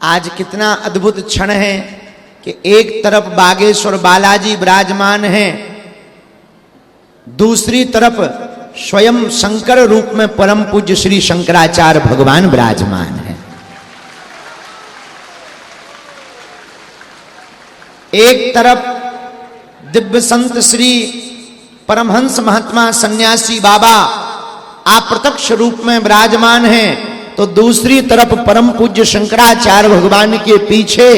आज कितना अद्भुत क्षण है कि एक तरफ बागेश्वर बालाजी विराजमान हैं, दूसरी तरफ स्वयं शंकर रूप में परम पूज्य श्री शंकराचार्य भगवान विराजमान हैं। एक तरफ दिव्य संत श्री परमहंस महात्मा सन्यासी बाबा अप्रत्यक्ष रूप में विराजमान हैं, तो दूसरी तरफ परम पूज्य शंकराचार्य भगवान के पीछे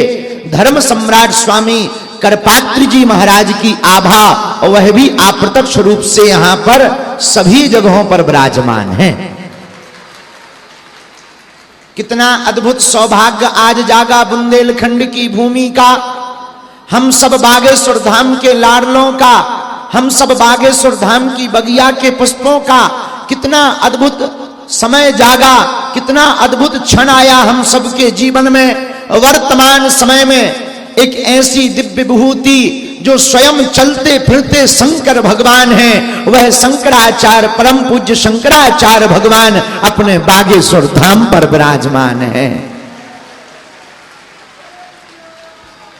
धर्म सम्राट स्वामी करपात्री जी महाराज की आभा, और वह भी अप्रत्यक्ष रूप से यहां पर सभी जगहों पर विराजमान हैं। कितना अद्भुत सौभाग्य आज जागा बुंदेलखंड की भूमि का, हम सब बागेश्वर धाम के लाडलों का, हम सब बागेश्वर धाम की बगिया के पुष्पों का। कितना अद्भुत समय जागा, कितना अद्भुत क्षण आया हम सबके जीवन में। वर्तमान समय में एक ऐसी दिव्य विभूति जो स्वयं चलते फिरते शंकर भगवान हैं, वह शंकराचार्य परम पूज्य शंकराचार्य भगवान अपने बागेश्वर धाम पर विराजमान है।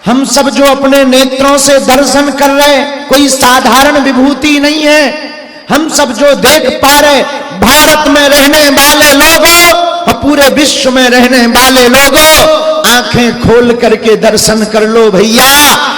हम सब जो अपने नेत्रों से दर्शन कर रहे, कोई साधारण विभूति नहीं है। हम सब जो देख पा रहे, भारत में रहने वाले लोगों और पूरे विश्व में रहने वाले लोगों, आंखें खोल करके दर्शन कर लो भैया।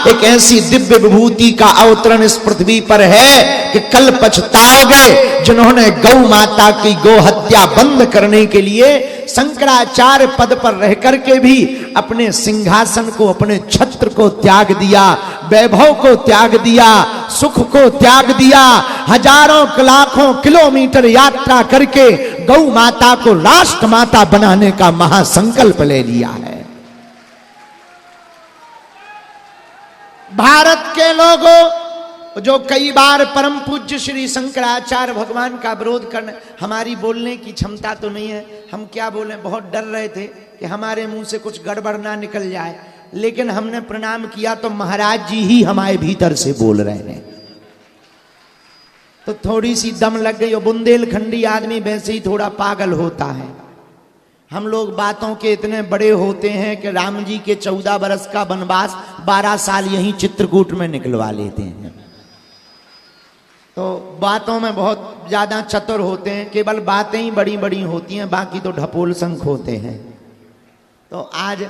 एक ऐसी दिव्य विभूति का अवतरण इस पृथ्वी पर है कि कल पछताओगे, जिन्होंने गौ माता की गौ हत्या बंद करने के लिए शंकराचार्य पद पर रह करके भी अपने सिंहासन को, अपने छत्र को त्याग दिया, वैभव को त्याग दिया, सुख को त्याग दिया, हजारों लाखों किलोमीटर यात्रा करके गौ माता को राष्ट्र माता बनाने का महासंकल्प ले लिया है। भारत के लोगों जो कई बार परम पूज्य श्री शंकराचार्य भगवान का विरोध करने, हमारी बोलने की क्षमता तो नहीं है, हम क्या बोले, बहुत डर रहे थे कि हमारे मुंह से कुछ गड़बड़ ना निकल जाए, लेकिन हमने प्रणाम किया तो महाराज जी ही हमारे भीतर से बोल रहे हैं, तो थोड़ी सी दम लग गई। और बुंदेलखंडी आदमी वैसे ही थोड़ा पागल होता है। हम लोग बातों के इतने बड़े होते हैं कि राम जी के 14 बरस का वनवास 12 साल यहीं चित्रकूट में निकलवा लेते हैं। तो बातों में बहुत ज्यादा चतुर होते हैं, केवल बातें ही बड़ी बड़ी होती हैं, बाकी तो ढपोल शंख होते हैं। तो आज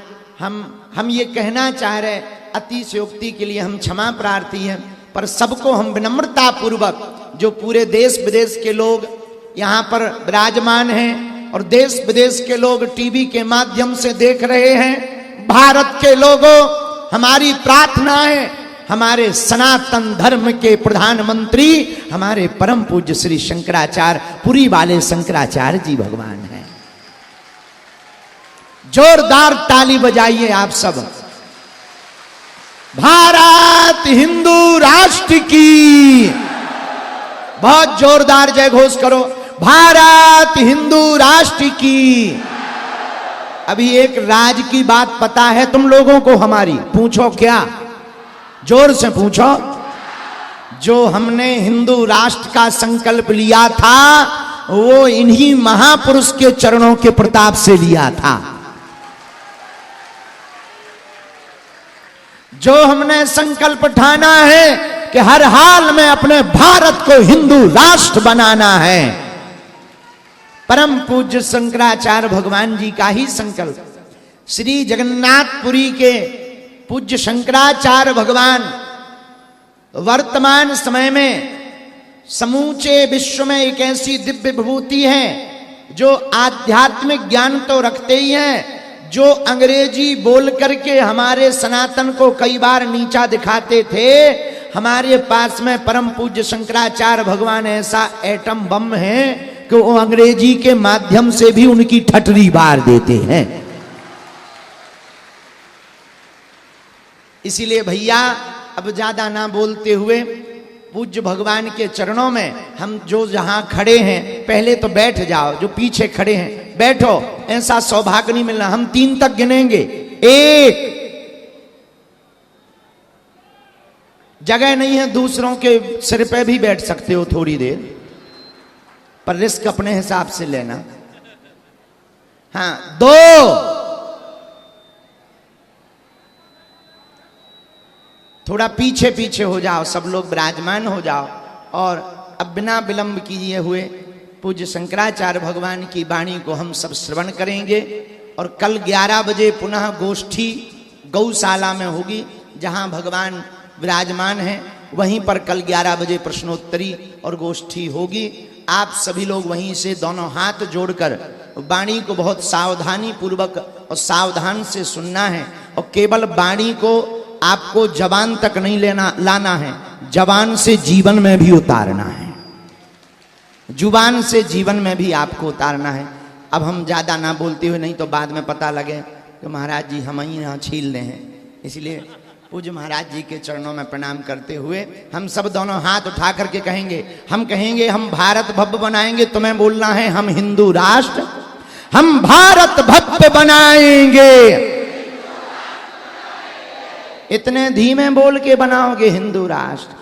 हम ये कहना चाह रहे, अतिशयोक्ति के लिए हम क्षमा प्रार्थी हैं, पर सबको हम विनम्रता पूर्वक, जो पूरे देश विदेश के लोग यहाँ पर विराजमान हैं और देश विदेश के लोग टीवी के माध्यम से देख रहे हैं, भारत के लोगों, हमारी प्रार्थना है, हमारे सनातन धर्म के प्रधानमंत्री हमारे परम पूज्य श्री शंकराचार्य पुरी वाले शंकराचार्य जी भगवान हैं। जोरदार ताली बजाइए आप सब। भारत हिंदू राष्ट्र की बहुत जोरदार जय घोष करो। भारत हिंदू राष्ट्र की। अभी एक राज की बात पता है तुम लोगों को हमारी? पूछो क्या? जोर से पूछो। जो हमने हिंदू राष्ट्र का संकल्प लिया था वो इन्हीं महापुरुष के चरणों के प्रताप से लिया था। जो हमने संकल्प ठाना है कि हर हाल में अपने भारत को हिंदू राष्ट्र बनाना है, परम पूज्य शंकराचार्य भगवान जी का ही संकल्प। श्री जगन्नाथपुरी के पूज्य शंकराचार्य भगवान वर्तमान समय में समूचे विश्व में एक ऐसी दिव्य विभूति है जो आध्यात्मिक ज्ञान तो रखते ही हैं, जो अंग्रेजी बोल करके हमारे सनातन को कई बार नीचा दिखाते थे। हमारे पास में परम पूज्य शंकराचार्य भगवान ऐसा एटम बम है कि वो अंग्रेजी के माध्यम से भी उनकी ठटरी बार देते हैं। इसीलिए भैया अब ज्यादा ना बोलते हुए पूज्य भगवान के चरणों में हम जो जहां खड़े हैं, पहले तो बैठ जाओ, जो पीछे खड़े हैं बैठो, ऐसा सौभाग्य नहीं मिलना। हम 3 तक गिनेंगे। 1, जगह नहीं है, दूसरों के सिर पे भी बैठ सकते हो थोड़ी देर, पर रिस्क अपने हिसाब से लेना। हाँ, 2, थोड़ा पीछे पीछे हो जाओ, सब लोग विराजमान हो जाओ। और अब बिना विलंब किए हुए पूज्य शंकराचार्य भगवान की वाणी को हम सब श्रवण करेंगे। और कल 11 बजे पुनः गोष्ठी गौशाला में होगी, जहां भगवान विराजमान हैं वहीं पर कल 11 बजे प्रश्नोत्तरी और गोष्ठी होगी। आप सभी लोग वहीं से दोनों हाथ जोड़कर वाणी को बहुत सावधानी पूर्वक और सावधान से सुनना है। और केवल वाणी को आपको जबान तक नहीं लाना है, जबान से जीवन में भी उतारना है, जुबान से जीवन में भी आपको उतारना है। अब हम ज्यादा ना बोलते हुए, नहीं तो बाद में पता लगे कि महाराज जी हम ही यहाँ छील रहे हैं। इसलिए पूज्य महाराज जी के चरणों में प्रणाम करते हुए हम सब दोनों हाथ उठा करके कहेंगे, हम कहेंगे हम भारत भव्य बनाएंगे। तुम्हें बोलना है हम हिंदू राष्ट्र, हम भारत भव्य बनाएंगे। इतने धीमे बोल के बनाओगे हिंदू राष्ट्र,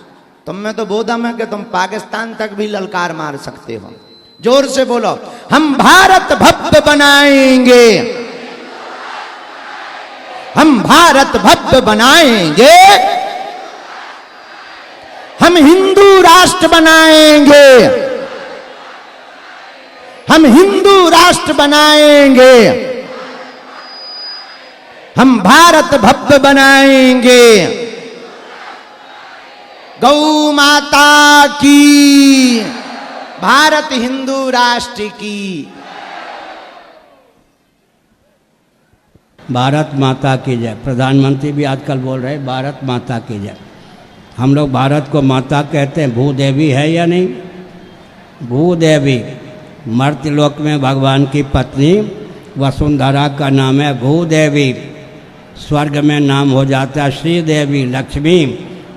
तुम में तो बोधम है कि तुम पाकिस्तान तक भी ललकार मार सकते हो। जोर से बोलो, हम भारत भव्य बनाएंगे, हम भारत भव्य बनाएंगे, हम हिंदू राष्ट्र बनाएंगे, हम हिंदू राष्ट्र बनाएंगे, हम भारत भव्य बनाएंगे। गौ माता की, भारत हिंदू राष्ट्र की। भारत माता की जय। प्रधानमंत्री भी आजकल बोल रहे हैं भारत माता की जय। हम लोग भारत को माता कहते हैं। भूदेवी है या नहीं? भूदेवी मर्त्यलोक में भगवान की पत्नी वसुंधरा का नाम है भूदेवी। स्वर्ग में नाम हो जाता है श्री देवी लक्ष्मी।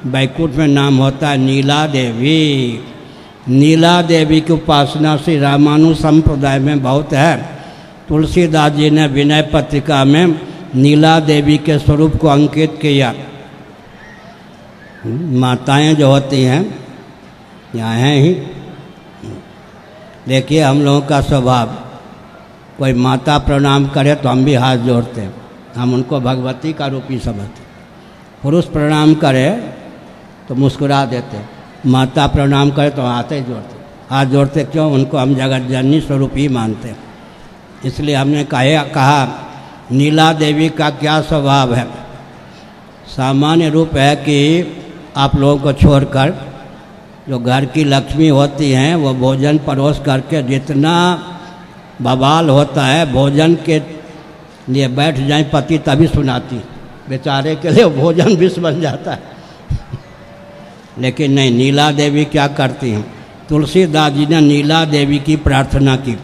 बैकुंठ में नाम होता है नीला देवी। नीला देवी की उपासना श्री रामानु संप्रदाय में बहुत है। तुलसीदास जी ने विनय पत्रिका में नीला देवी के स्वरूप को अंकित किया। माताएं जो होती हैं यहाँ हैं ही। देखिए हम लोगों का स्वभाव, कोई माता प्रणाम करे तो हम भी हाथ जोड़ते हैं, हम उनको भगवती का रूप ही समझते। पुरुष प्रणाम करे तो मुस्कुरा देते, माता प्रणाम करे तो हाथ ही जोड़ते। हाथ जोड़ते क्यों? उनको हम जगत जननी स्वरूप ही मानते हैं। इसलिए हमने कहा नीला देवी का क्या स्वभाव है। सामान्य रूप है कि आप लोगों को छोड़कर जो घर की लक्ष्मी होती हैं वो भोजन परोस करके जितना बवाल होता है भोजन के लिए बैठ जाए पति तभी सुनाती, बेचारे के लिए भोजन विष बन जाता है। लेकिन नहीं, नीला देवी क्या करती हैं? तुलसीदास जी ने नीला देवी की प्रार्थना की,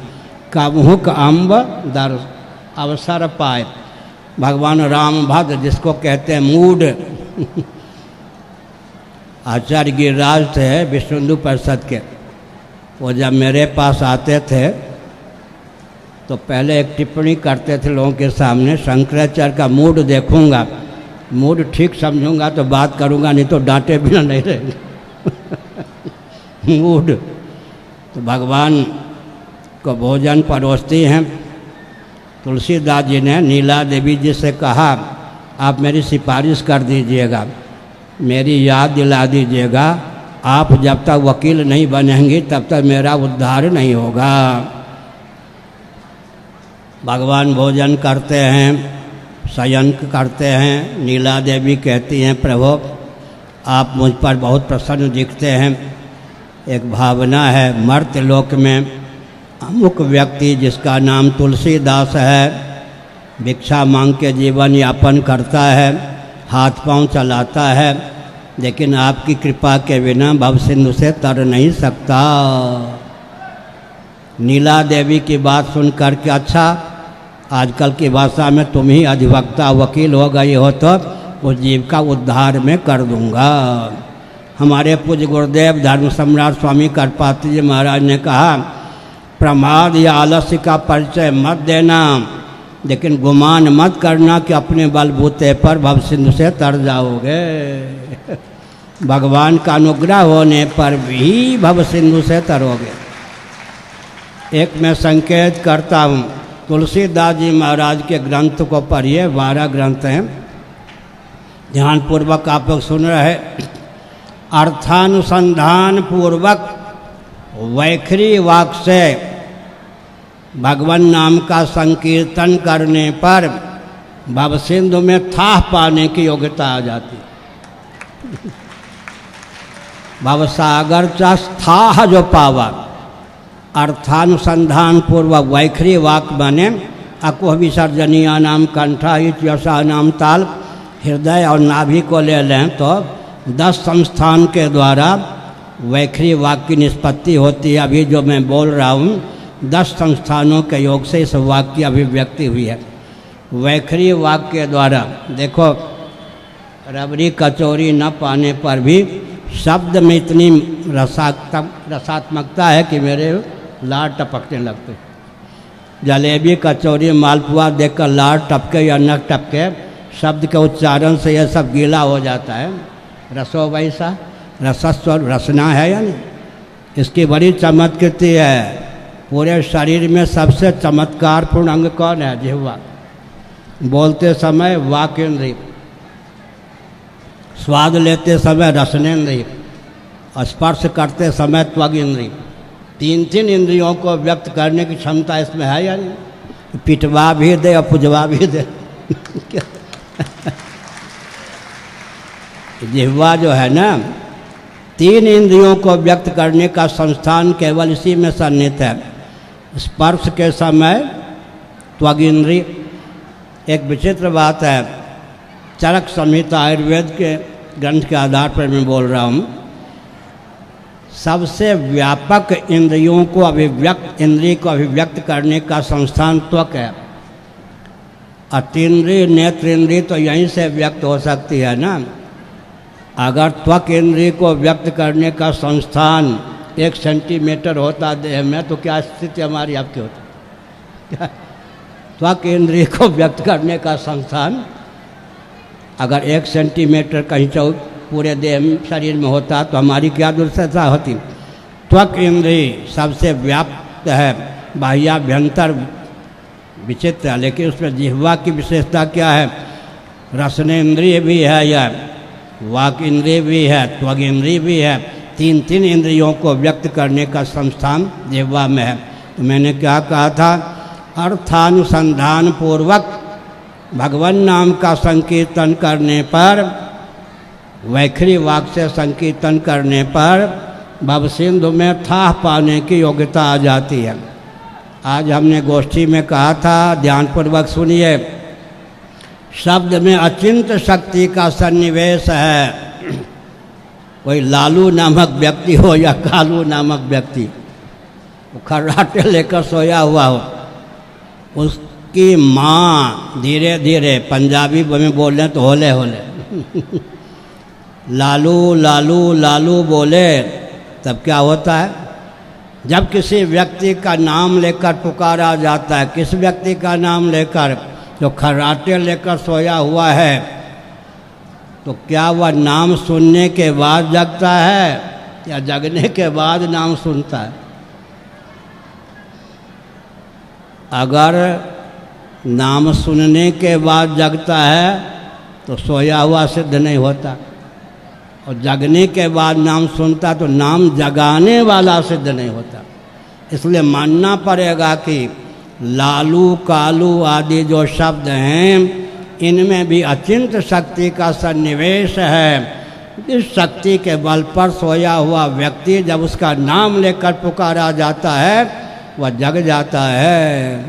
कामुक अम्ब दर अवसर पाए। भगवान राम भद्र जिसको कहते हैं मूड आचार्य गिरिराज थे विश्व हिंदू परिषद के, वो जब मेरे पास आते थे तो पहले एक टिप्पणी करते थे लोगों के सामने, शंकराचार्य का मूड देखूंगा, मूड ठीक समझूंगा तो बात करूंगा, नहीं तो डांटे बिना नहीं रहेंगे। मूड तो भगवान को भोजन परोसती हैं। तुलसीदास जी ने नीला देवी जी से कहा आप मेरी सिफारिश कर दीजिएगा, मेरी याद दिला दीजिएगा, आप जब तक वकील नहीं बनेंगी तब तक मेरा उद्धार नहीं होगा। भगवान भोजन करते हैं, शयन करते हैं। नीला देवी कहती हैं प्रभु आप मुझ पर बहुत प्रसन्न दिखते हैं। एक भावना है मर्त्यलोक में अमुक व्यक्ति जिसका नाम तुलसीदास है भिक्षा मांग के जीवन यापन करता है, हाथ पांव चलाता है, लेकिन आपकी कृपा के बिना भवसिंधु से तर नहीं सकता। नीला देवी की बात सुन करके अच्छा आजकल की भाषा में तुम ही अधिवक्ता वकील हो गई हो तो उस जीव का उद्धार मैं कर दूंगा। हमारे पूज्य गुरुदेव धर्म सम्राट स्वामी करपात्री जी महाराज ने कहा प्रमाद या आलस्य का परिचय मत देना, लेकिन गुमान मत करना कि अपने बलबूते पर भवसिंधु से तर जाओगे। भगवान का अनुग्रह होने पर भी भवसिंधु से तरोगे। एक मैं संकेत करता हूँ, तुलसीदास जी महाराज के ग्रंथ को पढ़िए, 12 ग्रंथ हैं। ध्यानपूर्वक आप लोग सुन रहे, अर्थानुसंधान पूर्वक वैखरी वाक से भगवान नाम का संकीर्तन करने पर भवसिंधु में थाह पाने की योग्यता आ जाती। भवसागर च थाह जो पावा, अर्थानुसंधान पूर्वक वैखरी वाक बने अकुह विसर्जनीय नाम कंठा यशा नाम ताल, हृदय और नाभि को ले लें तो 10 संस्थान के द्वारा वैखरी वाक की निष्पत्ति होती है। अभी जो मैं बोल रहा हूँ 10 संस्थानों के योग से इस वाक की अभिव्यक्ति हुई है। वैखरी वाक के द्वारा देखो, रबड़ी कचौरी न पाने पर भी शब्द में इतनी रसात्मकता है कि मेरे लार टपकने लगते। जलेबी कचौरी मालपुआ देखकर लार टपके या नक टपके, शब्द के उच्चारण से यह सब गीला हो जाता है। रसो वैसा, रसस्व रसना है या नहीं, इसकी बड़ी चमत्कृति है। पूरे शरीर में सबसे चमत्कारपूर्ण अंग कौन है? जिह्वा। बोलते समय वाक इंद्रिय, स्वाद लेते समय रसनेन्द्रिय, स्पर्श करते समय त्वग इंद्रिय। 3 इंद्रियों को व्यक्त करने की क्षमता इसमें है या नहीं? पिटवा भी दे और पुजवा भी दे। जिह्वा जो है ना, 3 इंद्रियों को व्यक्त करने का संस्थान केवल इसी में सन्निहित है। स्पर्श के समय त्वग इंद्रिय। एक विचित्र बात है, चरक संहिता आयुर्वेद के ग्रंथ के आधार पर मैं बोल रहा हूँ, सबसे व्यापक इंद्रियों को अभिव्यक्त करने का संस्थान त्वक है। अतीन्द्रिय नेत्र इंद्रिय तो यहीं से व्यक्त हो सकती है ना। अगर त्वक इंद्रिय को व्यक्त करने का संस्थान 1 सेंटीमीटर होता देह में तो क्या स्थिति हमारी आपकी होती? त्वक इंद्रिय को व्यक्त करने का संस्थान अगर 1 सेंटीमीटर कहीं पूरे देह शरीर में होता तो हमारी क्या दुर्दशा होती? त्वक इंद्रिय सबसे व्याप्त है, बाह्याभ्यंतर विचित्र है, लेकिन उसमें जिह्वा की विशेषता क्या है? रसनेन्द्रिय भी है, या वाक इंद्रिय भी है, त्वग इंद्रिय भी है। 3 इंद्रियों को व्यक्त करने का संस्थान जिह्वा में है। तो मैंने क्या कहा था? अर्थानुसंधान पूर्वक भगवान नाम का संकीर्तन करने पर, वैखरी वाक से संकीर्तन करने पर भवसिंधु में थाह पाने की योग्यता आ जाती है। आज हमने गोष्ठी में कहा था, ध्यानपूर्वक सुनिए, शब्द में अचिंत शक्ति का सन्निवेश है। कोई लालू नामक व्यक्ति हो या कालू नामक व्यक्ति, वो खर्राटे लेकर सोया हुआ हो, उसकी माँ धीरे धीरे, पंजाबी में बोल रहे तो होले होले लालू लालू लालू बोले, तब क्या होता है? जब किसी व्यक्ति का नाम लेकर पुकारा जाता है, किस व्यक्ति का नाम लेकर? जो खर्राटे लेकर सोया हुआ है, तो क्या वह नाम सुनने के बाद जगता है या जगने के बाद नाम सुनता है? अगर नाम सुनने के बाद जगता है तो सोया हुआ सिद्ध नहीं होता, और जगने के बाद नाम सुनता तो नाम जगाने वाला सिद्ध नहीं होता। इसलिए मानना पड़ेगा कि लालू कालू आदि जो शब्द हैं, इनमें भी अचिंत शक्ति का सन्निवेश है। इस शक्ति के बल पर सोया हुआ व्यक्ति जब उसका नाम लेकर पुकारा जाता है, वह जग जाता है।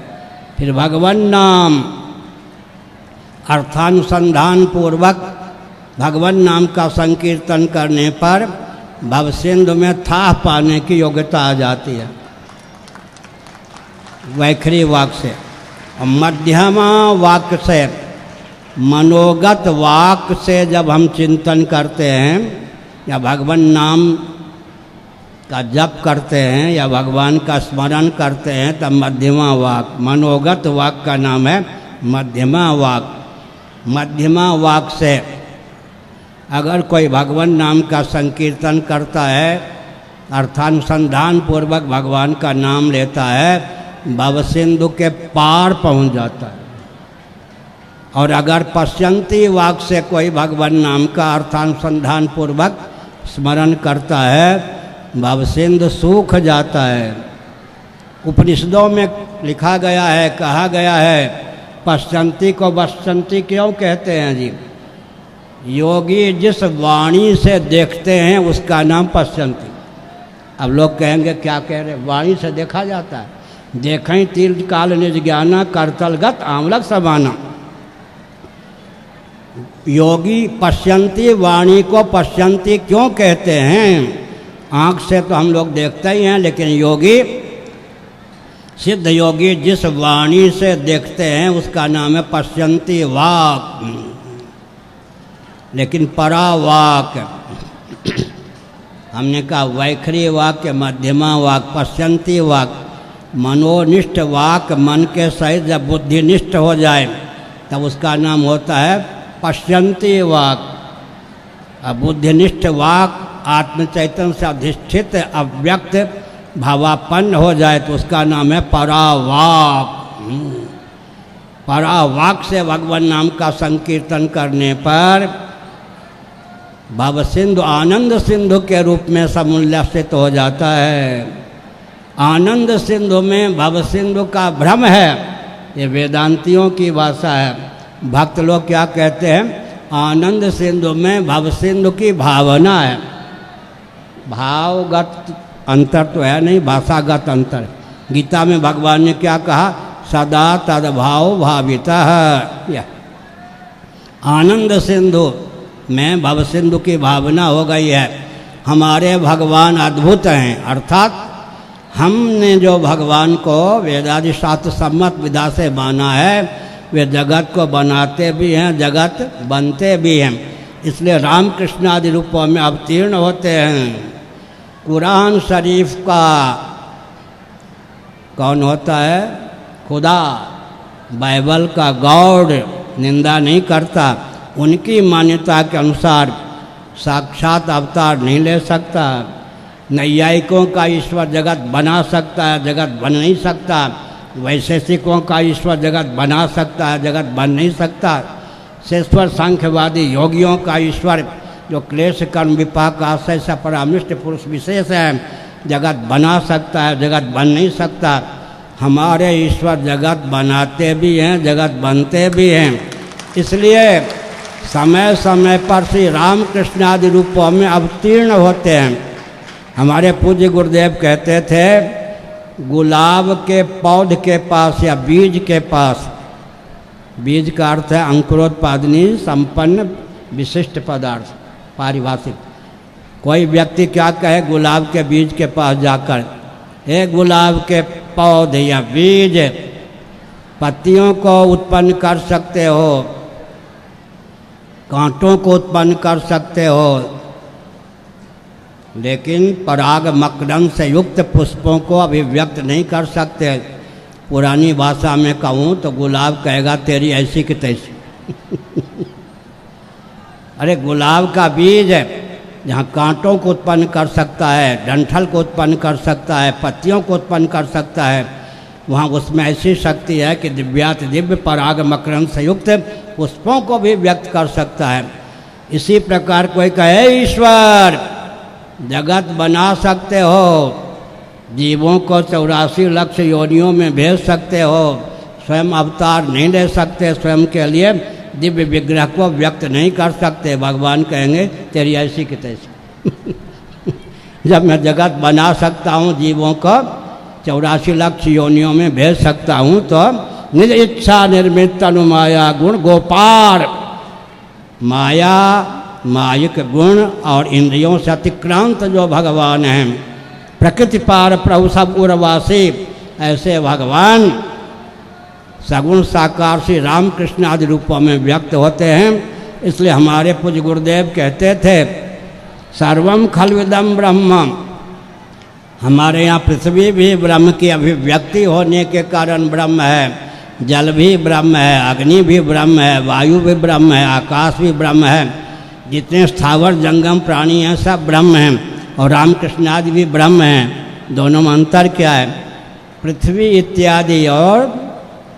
फिर भगवान नाम अर्थानुसंधान पूर्वक भगवान नाम का संकीर्तन करने पर भवसिंधु में थाह पाने की योग्यता आ जाती है, वैखरी वाक से। और मध्यमा वाक से, मनोगत वाक से जब हम चिंतन करते हैं या भगवान नाम का जप करते हैं या भगवान का स्मरण करते हैं, तब मध्यमा वाक, मनोगत वाक का नाम है मध्यमा वाक। मध्यमा वाक से अगर कोई भगवान नाम का संकीर्तन करता है, अर्थानुसंधान पूर्वक भगवान का नाम लेता है, भवसिंधु के पार पहुंच जाता है। और अगर पश्यंती वाक से कोई भगवान नाम का अर्थानुसंधान पूर्वक स्मरण करता है, भवसिंधु सूख जाता है। उपनिषदों में लिखा गया है, कहा गया है, पश्यंती को बश्यंती क्यों कहते हैं जी? योगी जिस वाणी से देखते हैं उसका नाम पश्यंती। अब लोग कहेंगे क्या कह रहे, वाणी से देखा जाता है? देखें तीर काल निज ज्ञाना करतलगत आमलक समाना। योगी पश्यंती, वाणी को पश्यंती क्यों कहते हैं? आँख से तो हम लोग देखते ही हैं, लेकिन योगी, सिद्ध योगी जिस वाणी से देखते हैं उसका नाम है पश्यंती वाक। लेकिन परावाक, हमने कहा वैखरी वाक्य, मध्यमा वाक, पश्यंती वाक, मनोनिष्ठ वाक, मन के सहित जब बुद्धिनिष्ठ हो जाए तब उसका नाम होता है पश्यंती वाक। अब बुद्धिनिष्ठ वाक आत्म चैतन्य से अधिष्ठित अव्यक्त भावापन्न हो जाए तो उसका नाम है परावाक। परावाक से भगवान नाम का संकीर्तन करने पर भव सिंधु आनंद सिंधु के रूप में समुल्लसित हो जाता है। आनंद सिंधु में भव सिंधु का भ्रम है, ये वेदांतियों की भाषा है। भक्त लोग क्या कहते हैं? आनंद सिंधु में भव सिंधु की भावना है। भावगत अंतर तो है नहीं, भाषागत अंतर। गीता में भगवान ने क्या कहा? सदा तद्भाव भाविता है। आनंद सिंधु में भव सिंधु की भावना हो गई है। हमारे भगवान अद्भुत हैं, अर्थात हमने जो भगवान को वेदादि शास्त्र सम्मत विधा से माना है, वे जगत को बनाते भी हैं, जगत बनते भी हैं। इसलिए रामकृष्ण आदि रूपों में अवतीर्ण होते हैं। कुरान शरीफ का कौन होता है? खुदा। बाइबल का गॉड निंदा नहीं करता। उनकी मान्यता के अनुसार साक्षात अवतार नहीं ले सकता। नैयायिकों का ईश्वर जगत बना सकता है, जगत बन नहीं सकता। वैशेषिकों का ईश्वर जगत बना सकता है, जगत बन नहीं सकता। शेश्वर सांख्यवादी योगियों का ईश्वर जो क्लेश कर्म विपाक आशय से परामृष्ट पुरुष विशेष है, जगत बना सकता है, जगत बन नहीं सकता। हमारे ईश्वर जगत बनाते भी हैं, जगत बनते भी हैं। इसलिए समय समय पर श्री रामकृष्ण आदि रूपों में अवतीर्ण होते हैं। हमारे पूज्य गुरुदेव कहते थे, गुलाब के पौध के पास या बीज के पास, बीज का अर्थ है अंकुरोत्पादनी संपन्न विशिष्ट पदार्थ, पारिभाषिक। कोई व्यक्ति क्या कहे गुलाब के बीज के पास जाकर, हे गुलाब के पौधे या बीज, पत्तियों को उत्पन्न कर सकते हो, कांटों को उत्पन्न कर सकते हो, लेकिन पराग मकरंद से युक्त पुष्पों को अभिव्यक्त नहीं कर सकते। पुरानी भाषा में कहूँ तो गुलाब कहेगा तेरी ऐसी कि तैसी। अरे गुलाब का बीज है, जहाँ कांटों को उत्पन्न कर सकता है, डंठल को उत्पन्न कर सकता है, पत्तियों को उत्पन्न कर सकता है, वहाँ उसमें ऐसी शक्ति है कि दिव्यात दिव्य पराग मकरंद से युक्त पुष्पों को भी व्यक्त कर सकता है। इसी प्रकार कोई कहे ईश्वर जगत बना सकते हो, जीवों को 84 लाख योनियों में भेज सकते हो, स्वयं अवतार नहीं ले सकते, स्वयं के लिए दिव्य विग्रह को व्यक्त नहीं कर सकते, भगवान कहेंगे तेरी ऐसी की तैसी। जब मैं जगत बना सकता हूँ, जीवों को 84 लाख योनियों में भेज सकता हूँ, तो निज इच्छा निर्मित तनु माया गुण गोपार, माया मायिक गुण और इंद्रियों से अतिक्रांत जो भगवान हैं, प्रकृति पार प्रभु सब उर्वासी, ऐसे भगवान सगुण साकार श्री रामकृष्ण आदि रूपों में व्यक्त होते हैं। इसलिए हमारे पूज्य गुरुदेव कहते थे, सर्वम खल्विदम ब्रह्म। हमारे यहाँ पृथ्वी भी ब्रह्म की अभिव्यक्ति होने के कारण ब्रह्म है, जल भी ब्रह्म है, अग्नि भी ब्रह्म है, वायु भी ब्रह्म है, आकाश भी ब्रह्म है, जितने स्थावर जंगम प्राणी हैं सब ब्रह्म हैं, और रामकृष्ण आदि भी ब्रह्म हैं। दोनों में अंतर क्या है? पृथ्वी इत्यादि और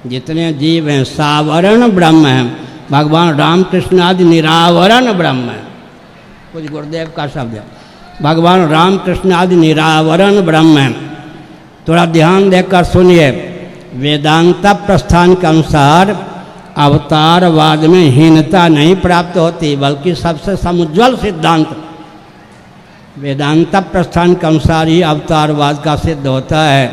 जितने जीव हैं सावरण ब्रह्म हैं, भगवान रामकृष्ण आदि निरावरण ब्रह्म है। कुछ गुरुदेव का शब्द है, भगवान रामकृष्ण आदि निरावरण ब्रह्म है। थोड़ा ध्यान देकर सुनिए, वेदांत प्रस्थान के अनुसार अवतारवाद में हीनता नहीं प्राप्त होती, बल्कि सबसे समुज्वल सिद्धांत वेदांत प्रस्थान के अनुसार ही अवतारवाद का सिद्ध होता है।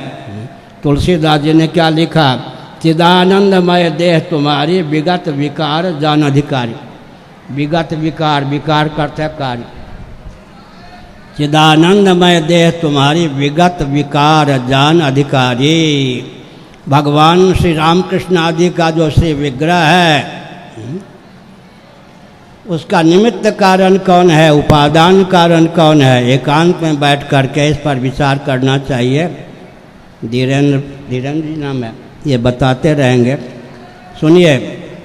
तुलसीदास जी ने क्या लिखा, चिदानंदमय देह तुम्हारी विगत विकार जान अधिकारी। विगत विकार, विकार करते है कार्य। चिदानंदमय देह तुम्हारी विगत विकार जान अधिकारी। भगवान श्री रामकृष्ण आदि का जो श्री विग्रह है, उसका निमित्त कारण कौन है, उपादान कारण कौन है, एकांत में बैठ करके इस पर विचार करना चाहिए। धीरेन्द्र जी नाम है, ये बताते रहेंगे। सुनिए,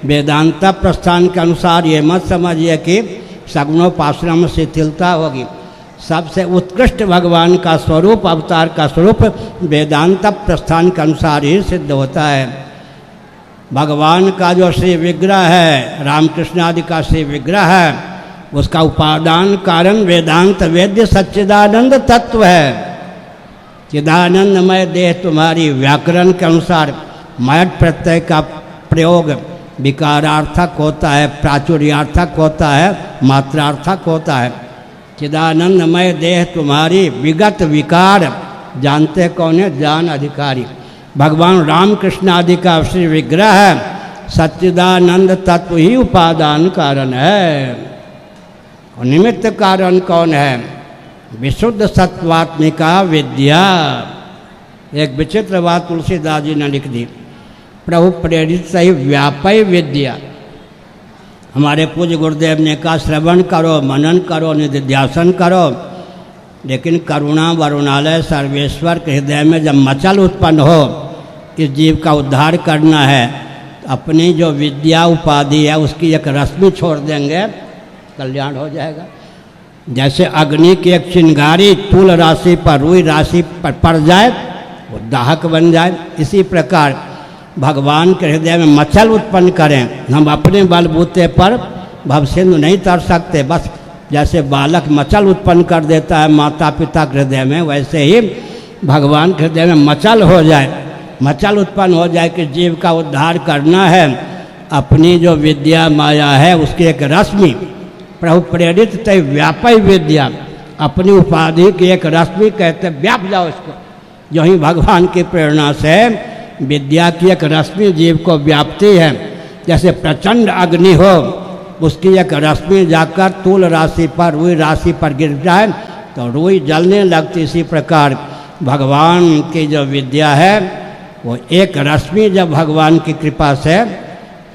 वेदांत प्रस्थान के अनुसार ये मत समझिए कि सगुणोपासना में शिथिलता होगी। सबसे उत्कृष्ट भगवान का स्वरूप, अवतार का स्वरूप वेदांत प्रस्थान के अनुसार ही सिद्ध होता है। भगवान का जो श्री विग्रह है, रामकृष्ण आदि का श्री विग्रह है, उसका उपादान कारण वेदांत वेद्य सच्चिदानंद तत्व है। चिदानंदमय देह तुम्हारी, व्याकरण के अनुसार मयट प्रत्यय का प्रयोग विकारार्थक होता है, प्राचुर्यार्थक होता है, मात्रार्थक होता है। चिदानंदमय देह तुम्हारी विगत विकार, जानते कौन है, जान अधिकारी। भगवान रामकृष्ण आदि का श्री विग्रह है, सच्चिदानंद तत्व ही उपादान कारण है। और निमित्त कारण कौन है, विशुद्ध सत्वात्मिका विद्या। एक विचित्र बात तुलसीदास जी ने लिख दी, प्रभु प्रेरित सही व्यापय विद्या। हमारे पूज्य गुरुदेव ने कहा श्रवण करो, मनन करो, निधिध्यासन करो, लेकिन करुणा वरुणालय सर्वेश्वर के हृदय में जब मचल उत्पन्न हो, इस जीव का उद्धार करना है, तो अपनी जो विद्या उपाधि है उसकी एक रश्मि छोड़ देंगे, कल्याण हो जाएगा। जैसे अग्नि की एक चिंगारी तूल राशि पर, रुई राशि पर पड़ जाए, वो दाहक बन जाए। इसी प्रकार भगवान के हृदय में मचल उत्पन्न करें। हम अपने बलबूते पर भवसिंधु नहीं तर सकते। बस जैसे बालक मचल उत्पन्न कर देता है माता पिता के हृदय में, वैसे ही भगवान के हृदय में मचल हो जाए, मचल उत्पन्न हो जाए कि जीव का उद्धार करना है। अपनी जो विद्या माया है उसकी एक रश्मि, प्रभु प्रेरित तय व्यापय विद्या, अपनी उपाधि की एक रश्मि कहते, व्याप जाओ इसको। जो ही भगवान की प्रेरणा से विद्या की एक रश्मि जीव को व्याप्ति है। जैसे प्रचंड अग्नि हो, उसकी एक रश्मि जाकर तूल राशि पर, रुई राशि पर गिर जाए तो रुई जलने लगती। इसी प्रकार भगवान की जो विद्या है वो एक रश्मि जब भगवान की कृपा से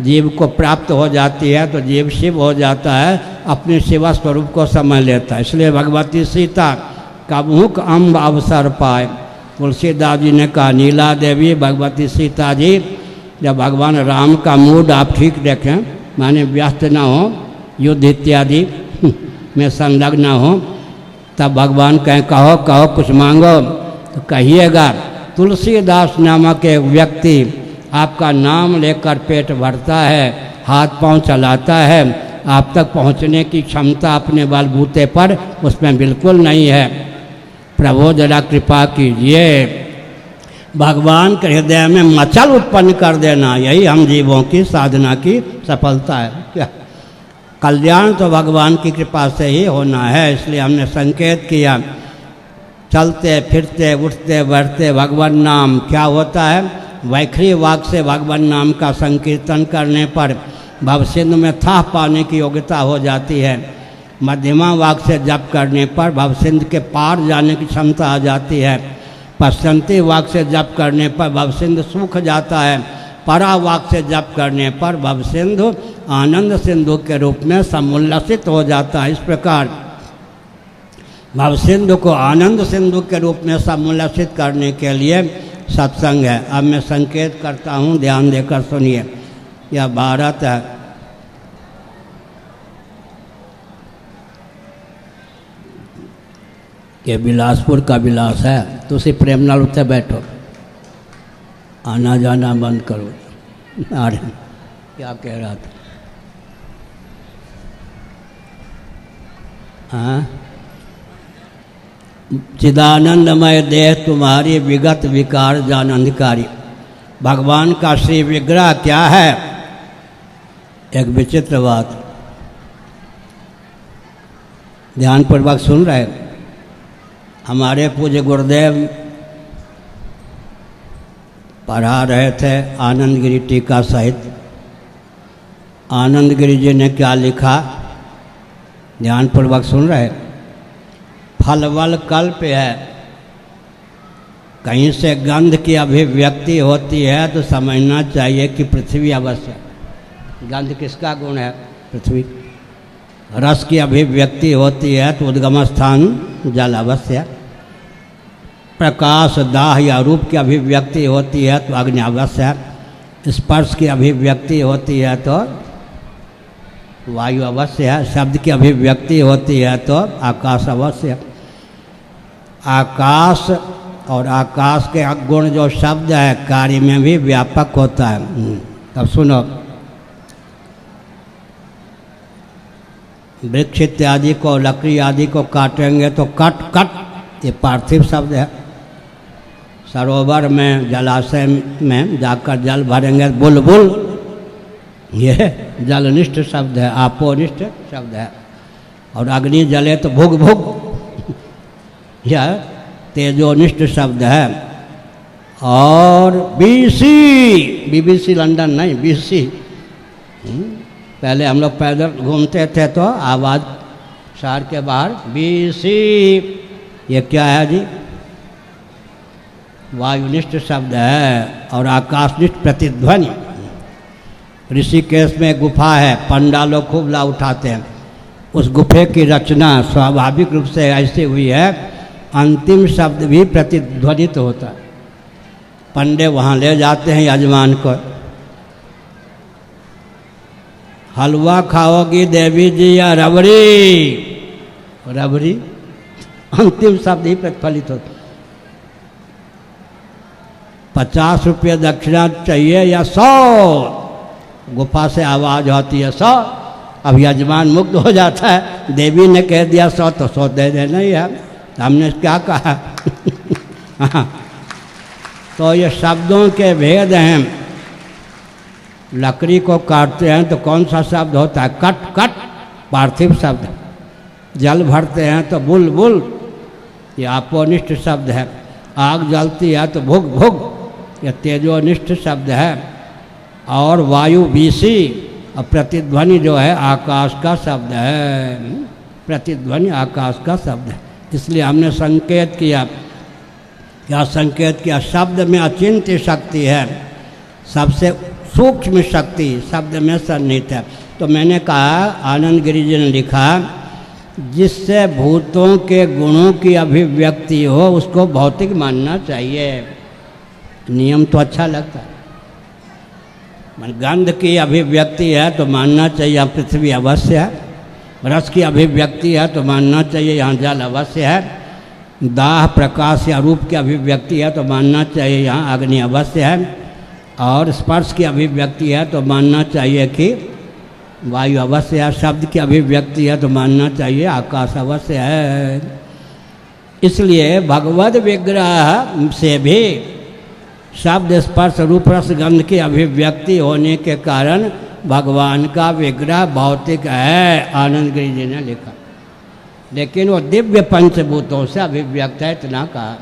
जीव को प्राप्त हो जाती है तो जीव शिव हो जाता है, अपने शिवा स्वरूप को समझ लेता है। इसलिए भगवती सीता का मुख अम्ब अवसर पाए। तुलसीदास जी ने कहा, नीला देवी भगवती सीता जी, जब भगवान राम का मूड आप ठीक देखें, माने व्यस्त ना हो, युद्ध इत्यादि में संलग्न ना हो, तब भगवान कहें कहो कहो कुछ मांगो तो कहिएगा। तुलसीदास नामक एक व्यक्ति आपका नाम लेकर पेट भरता है, हाथ पांव चलाता है, आप तक पहुंचने की क्षमता अपने बलबूते पर उसमें बिल्कुल नहीं है। प्रभु जरा कृपा कीजिए, भगवान के हृदय में मचल उत्पन्न कर देना, यही हम जीवों की साधना की सफलता है। क्या कल्याण तो भगवान की कृपा से ही होना है। इसलिए हमने संकेत किया, चलते फिरते उठते बैठते भगवान नाम क्या होता है, वैखरी वाक से भगवान नाम का संकीर्तन करने पर भवसिंधु में थाह पाने की योग्यता हो जाती है। मध्यमा वाक से जप करने पर भवसिंधु के पार जाने की क्षमता आ जाती है। पश्चंती वाक से जप करने पर भवसिंधु सूख जाता है। परा वाक से जप करने पर भवसिंधु आनंद सिंधु के रूप में समुल्लसित हो जाता है। इस प्रकार भवसिंधु को आनंद सिंधु के रूप में समुल्लसित करने के लिए सत्संग है। अब मैं संकेत करता हूँ, ध्यान देकर सुनिए। यह भारत है, ये बिलासपुर का विलास है, तो उसी प्रेमलाल उत्ते बैठो, आना जाना बंद करो। अरे क्या कह रहा था, हाँ, चिदानंदमय देह तुम्हारी विगत विकार जान अंधकारी। भगवान का श्री विग्रह क्या है? एक विचित्र बात, ध्यानपूर्वक सुन रहे। हमारे पूज्य गुरुदेव पढ़ा रहे थे आनंद गिरी टीका सहित। आनंद गिरी जी ने क्या लिखा, ध्यानपूर्वक सुन रहे। फलवल कल्प है, कहीं से गंध की अभिव्यक्ति होती है तो समझना चाहिए कि पृथ्वी अवश्य। गंध किसका गुण है? पृथ्वी। रस की अभिव्यक्ति होती है तो उद्गम स्थान जल अवश्य। प्रकाश दाह या रूप की अभिव्यक्ति होती है तो अग्नि अवश्य। स्पर्श की अभिव्यक्ति होती है तो वायु अवश्य है। शब्द की अभिव्यक्ति होती है तो आकाश अवश्य। आकाश और आकाश के गुण जो शब्द है कार्य में भी व्यापक होता है। अब सुनो, वृक्ष इत्यादि को, लकड़ी आदि को काटेंगे तो कट कट, ये पार्थिव शब्द है। सरोवर में, जलाशय में जाकर जल भरेंगे बुलबुल, ये जलनिष्ठ शब्द है, आपोनिष्ठ शब्द है। और अग्नि जले तो भुग भुग, यह तेजोनिष्ठ शब्द है। और बीसी, बीबीसी लंदन नहीं, बीसी। पहले हम लोग पैदल घूमते थे तो आवाज़ शहर के बाहर बीसी, ये क्या है जी? वायुनिष्ठ शब्द है। और आकाशनिष्ठ प्रतिध्वनि। ऋषिकेश में गुफा है, पंडा लोग खूब लाभ उठाते हैं। उस गुफे की रचना स्वाभाविक रूप से ऐसी हुई है, अंतिम शब्द भी प्रतिध्वनित होता है। पंडे वहाँ ले जाते हैं यजमान को, हलवा खाओगी देवी जी या रबड़ी? रबड़ी, अंतिम शब्द ही प्रतिफलित होता। 50 रुपये दक्षिणा चाहिए या 100? गुफा से आवाज होती है 100। अब यजमान मुक्त हो जाता है, देवी ने कह दिया 100 तो 100 दे देना ही है, हमने क्या कहा। तो ये शब्दों के भेद हैं। लकड़ी को काटते हैं तो कौन सा शब्द होता है? कट कट, पार्थिव शब्द। जल भरते हैं तो बुल बुल, ये आपोनिष्ठ शब्द है। आग जलती है तो भुग भुग, यह तेजोनिष्ठ शब्द है। और वायु बीसी, और प्रतिध्वनि जो है आकाश का शब्द है। प्रतिध्वनि आकाश का शब्द है। इसलिए हमने संकेत किया, क्या संकेत किया? शब्द में अचिंत्य शक्ति है, सबसे सूक्ष्म शक्ति शब्द में सन्निहित है। तो मैंने कहा, आनंद गिरी जी ने लिखा, जिससे भूतों के गुणों की अभिव्यक्ति हो उसको भौतिक मानना चाहिए। नियम तो अच्छा लगता है। गंध की अभिव्यक्ति है तो मानना चाहिए यहाँ पृथ्वी अवश्य है। रस की अभिव्यक्ति है तो मानना चाहिए यहाँ जल अवश्य है। दाह प्रकाश या रूप की अभिव्यक्ति है तो मानना चाहिए यहाँ अग्नि अवश्य है। और स्पर्श की अभिव्यक्ति है तो मानना चाहिए कि वायु अवश्य है। शब्द की अभिव्यक्ति है तो मानना चाहिए आकाश अवश्य है। इसलिए भगवद विग्रह से भी शब्द स्पर्श रूप रस गंध की अभिव्यक्ति होने के कारण भगवान का विग्रह भौतिक है, आनंद गिरी जी ने लिखा। लेकिन वो दिव्य पंचभूतों से अभिव्यक्त है, इतना कहा।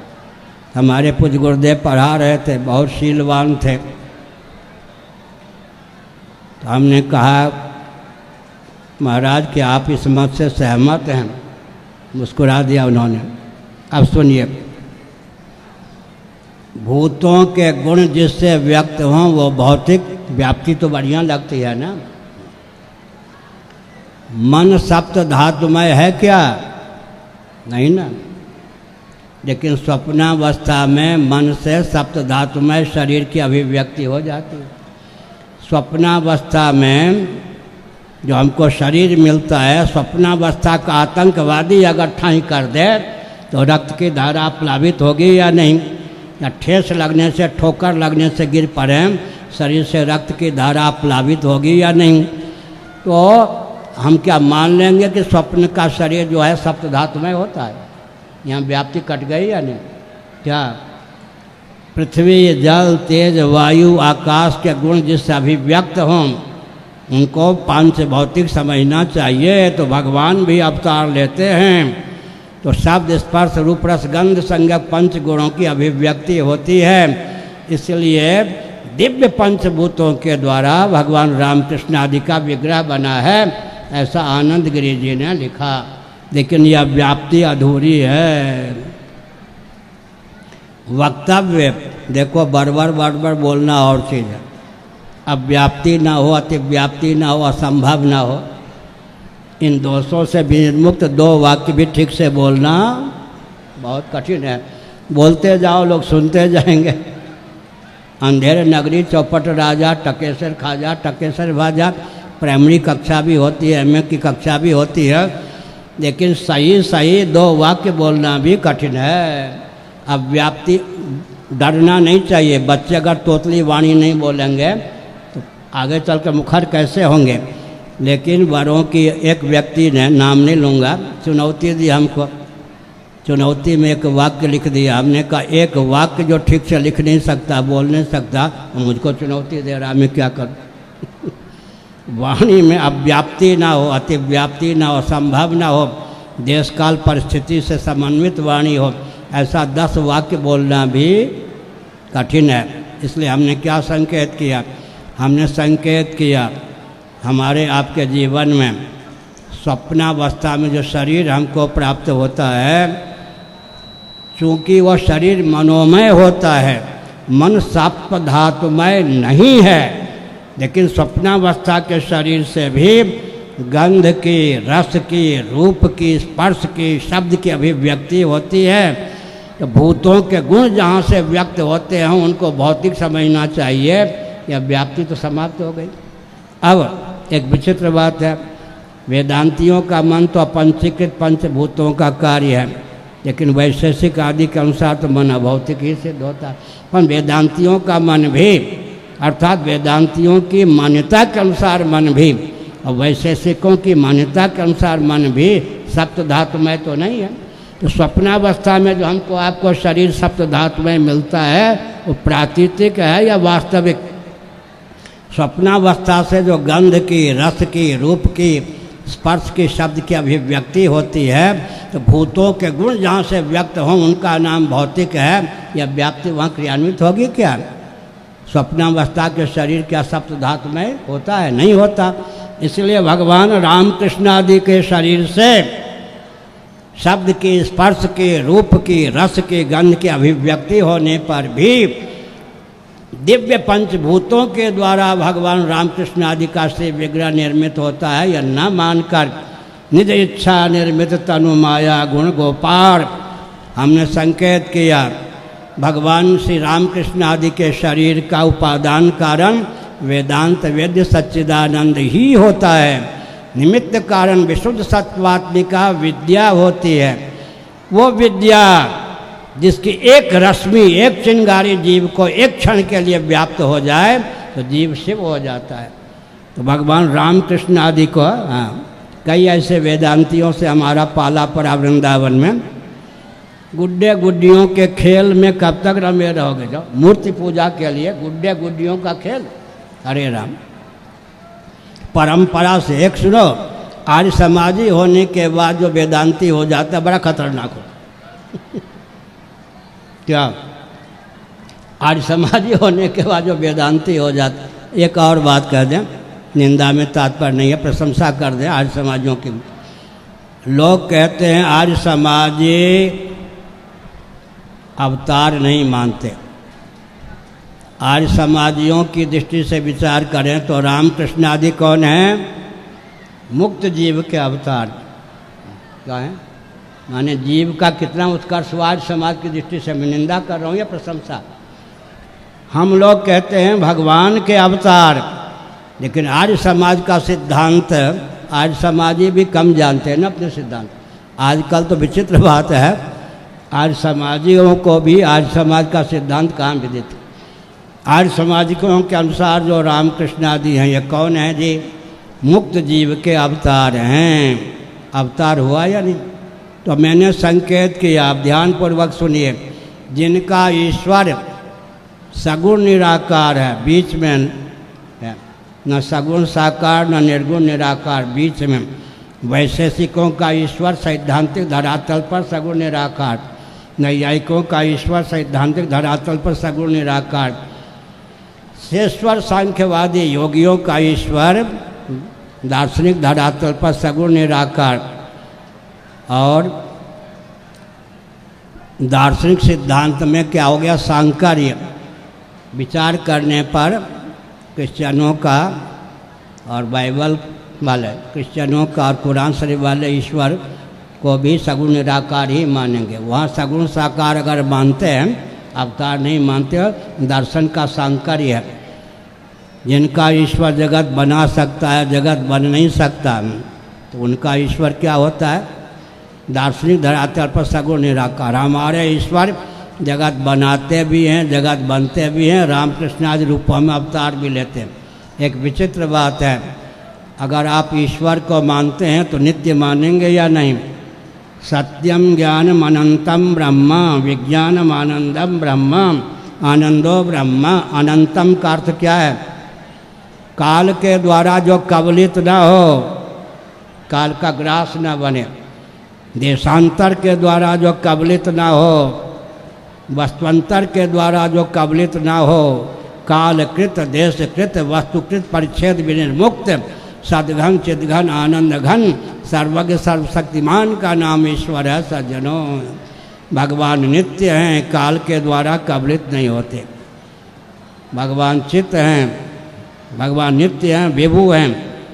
हमारे पूज्य गुरुदेव पढ़ा रहे थे, बहुत शीलवान थे। तो हमने कहा, महाराज कि आप इस मत से सहमत हैं? मुस्कुरा दिया उन्होंने। अब सुनिए, भूतों के गुण जिससे व्यक्त हों वो भौतिक व्याप्ति तो बढ़िया लगती है ना। मन सप्त धातुमय है क्या? नहीं ना। लेकिन स्वप्नावस्था में मन से सप्त धातुमय शरीर की अभिव्यक्ति हो जाती है। स्वप्नावस्था में जो हमको शरीर मिलता है, स्वप्नावस्था का आतंकवादी अगर ठाई कर दे तो रक्त की धारा प्लावित होगी या नहीं? या ठेस लगने से, ठोकर लगने से गिर पड़े, शरीर से रक्त की धारा प्लावित होगी या नहीं? तो हम क्या मान लेंगे कि स्वप्न का शरीर जो है सप्त धातुमय होता है? यहाँ व्याप्ति कट गई या नहीं? क्या पृथ्वी, जल, तेज, वायु, आकाश के गुण जिससे अभिव्यक्त हों उनको पांच भौतिक समझना चाहिए। तो भगवान भी अवतार लेते हैं तो शब्द, स्पर्श, रूप, रस, गंध, संज्ञक पंच गुणों की अभिव्यक्ति होती है। इसलिए दिव्य पंचभूतों के द्वारा भगवान रामकृष्ण आदि का विग्रह बना है, ऐसा आनंद गिरी जी ने लिखा। लेकिन यह व्याप्ति अधूरी है। वक्तव्य देखो, बरबर बरबर बोलना और चीज़ है। अब व्याप्ति ना हो, अतिव्याप्ति ना हो, असंभव ना हो, इन दोषों से विमुक्त दो वाक्य भी ठीक से बोलना बहुत कठिन है। बोलते जाओ, लोग सुनते जाएंगे। अंधेरे नगरी चौपट राजा, टकेसर खाजा, टकेसर भाजा। प्राइमरी कक्षा भी होती है, एमए की कक्षा भी होती है, लेकिन सही सही दो वाक्य बोलना भी कठिन है। अब व्याप्ति, डरना नहीं चाहिए। बच्चे अगर तोतली वाणी नहीं बोलेंगे तो आगे चल कर मुखर कैसे होंगे। लेकिन वरों की एक व्यक्ति ने, नाम नहीं लूँगा, चुनौती दी हमको। चुनौती में एक वाक्य लिख दिया। हमने कहा एक वाक्य जो ठीक से लिख नहीं सकता, बोल नहीं सकता, मुझको चुनौती दे रहा, मैं क्या करूँ। वाणी में अब व्याप्ति ना हो, अतिव्याप्ति ना हो, संभव ना हो, देश काल परिस्थिति से समन्वित वाणी हो, ऐसा 10 वाक्य बोलना भी कठिन है। इसलिए हमने क्या संकेत किया? हमने संकेत किया हमारे आपके जीवन में स्वप्नावस्था में जो शरीर हमको प्राप्त होता है, चूँकि वह शरीर मनोमय होता है, मन सप्त धातुमय नहीं है, लेकिन स्वप्नावस्था के शरीर से भी गंध की, रस की, रूप की, स्पर्श की, शब्द की अभिव्यक्ति होती है। तो भूतों के गुण जहाँ से व्यक्त होते हैं उनको भौतिक समझना चाहिए। यह व्याप्ति तो समाप्त हो गई। अब एक विचित्र बात है, वेदांतियों का मन तो अपंचीकृत पंचभूतों का कार्य है, लेकिन वैशेषिक आदि के अनुसार तो मन अभौतिक ही सिद्ध होता है। पर वेदांतियों का मन भी, अर्थात वेदांतियों की मान्यता के अनुसार मन भी और वैशेषिकों की मान्यता के अनुसार मन भी सप्त धातुमय तो नहीं है। तो स्वप्नावस्था में जो हमको आपको शरीर सप्त धातुमय मिलता है वो प्रातीतिक है या वास्तविक? स्वप्नावस्था से जो गंध की, रस की, रूप की, स्पर्श की, शब्द की अभिव्यक्ति होती है, तो भूतों के गुण जहाँ से व्यक्त हों उनका नाम भौतिक है। यह व्याप्ति वहाँ क्रियान्वित होगी क्या? स्वप्नावस्था के शरीर क्या सप्त धातुमय होता है? नहीं होता। इसलिए भगवान रामकृष्ण आदि के शरीर से शब्द की, स्पर्श की, रूप की, रस की, गंध की अभिव्यक्ति होने पर भी दिव्य पंचभूतों के द्वारा भगवान रामकृष्ण आदि का श्री विग्रह निर्मित होता है। यह न मानकर निज इच्छा निर्मित तनु माया गुण गोपाल, हमने संकेत किया भगवान श्री रामकृष्ण आदि के शरीर का उपादान कारण वेदांत वेद्य सच्चिदानंद ही होता है। निमित्त कारण विशुद्ध सत्वात्मिका विद्या होती है। वो विद्या जिसकी एक रश्मि, एक चिंगारी जीव को एक क्षण के लिए व्याप्त हो जाए तो जीव शिव हो जाता है। तो भगवान रामकृष्ण आदि को कई ऐसे वेदांतियों से हमारा पाला पड़ा वृंदावन में। गुड्डे गुड्डियों के खेल में कब तक रमे रहोगे? जो मूर्ति पूजा के लिए गुड्डे गुड्डियों का खेल, अरे राम। परंपरा से एक सुनो, आर्य समाजी होने के बाद जो वेदांती हो जाता है बड़ा खतरनाक हो। क्या आर्य समाजी होने के बाद जो वेदांती हो जाता। एक और बात कह दें, निंदा में तात्पर्य नहीं है, प्रशंसा कर दें आर्य समाजियों की। लोग कहते हैं आर्य समाजी अवतार नहीं मानते। आर्य समाजियों की दृष्टि से विचार करें तो रामकृष्ण आदि कौन है? मुक्त जीव के अवतार। क्या है? माने जीव का कितना उत्कर्ष आर्य समाज की दृष्टि से मैं निंदा कर रहा हूँ या प्रशंसा? हम लोग कहते हैं भगवान के अवतार, लेकिन आर्य समाज का सिद्धांत आर्य समाजी भी कम जानते हैं ना अपने सिद्धांत। आजकल तो विचित्र बात है, आर्य समाजियों को भी आर्य समाज का सिद्धांत कहाँ विदित है। आर्य समाजिकों के अनुसार जो रामकृष्ण आदि हैं ये कौन है जी? मुक्त जीव के अवतार हैं। अवतार हुआ या नहीं? तो मैंने संकेत किया, आप ध्यानपूर्वक सुनिए। जिनका ईश्वर सगुण निराकार है, बीच में है, न सगुण साकार न निर्गुण निराकार, बीच में। वैशेषिकों का ईश्वर सैद्धांतिक धरातल पर सगुण निराकार, नैयायिकों का ईश्वर सैद्धांतिक धरातल पर सगुण निराकार, शेश्वर सांख्यवादी योगियों का ईश्वर दार्शनिक धरातल पर सगुण निराकार, और दार्शनिक सिद्धांत में क्या हो गया, सांकर्य। विचार करने पर क्रिश्चियनों का और बाइबल वाले, क्रिश्चियनों का और कुरान शरीफ वाले ईश्वर को भी सगुण निराकार ही मानेंगे। वहाँ सगुण साकार अगर मानते हैं, अवतार नहीं मानते, दर्शन का सांकर्य है। जिनका ईश्वर जगत बना सकता है, जगत बन नहीं सकता, तो उनका ईश्वर क्या होता है, दार्शनिक धरातल पर सगुण निराकार। हमारे ईश्वर जगत बनाते भी हैं, जगत बनते भी हैं, रामकृष्ण आदि रूपों में अवतार भी लेते हैं। एक विचित्र बात है, अगर आप ईश्वर को मानते हैं तो नित्य मानेंगे या नहीं? सत्यम ज्ञानम अनंतम ब्रह्म, विज्ञानम आनंदम ब्रह्म, आनंदो ब्रह्म। अनंतम का अर्थ क्या है? काल के द्वारा जो कबलित न हो, काल का ग्रास न बने, देशांतर के द्वारा जो कबलित न हो, वस्तुअंतर के द्वारा जो कबलित न हो, कालकृत देशकृत वस्तुकृत परिच्छेद विनिर्मुक्त सद्घन चिद्घन आनंद घन सर्वज्ञ सर्वशक्तिमान का नाम ईश्वर है। सज्जनों, भगवान नित्य हैं, काल के द्वारा कबलित नहीं होते। भगवान चित्त हैं, भगवान नित्य हैं, विभु हैं,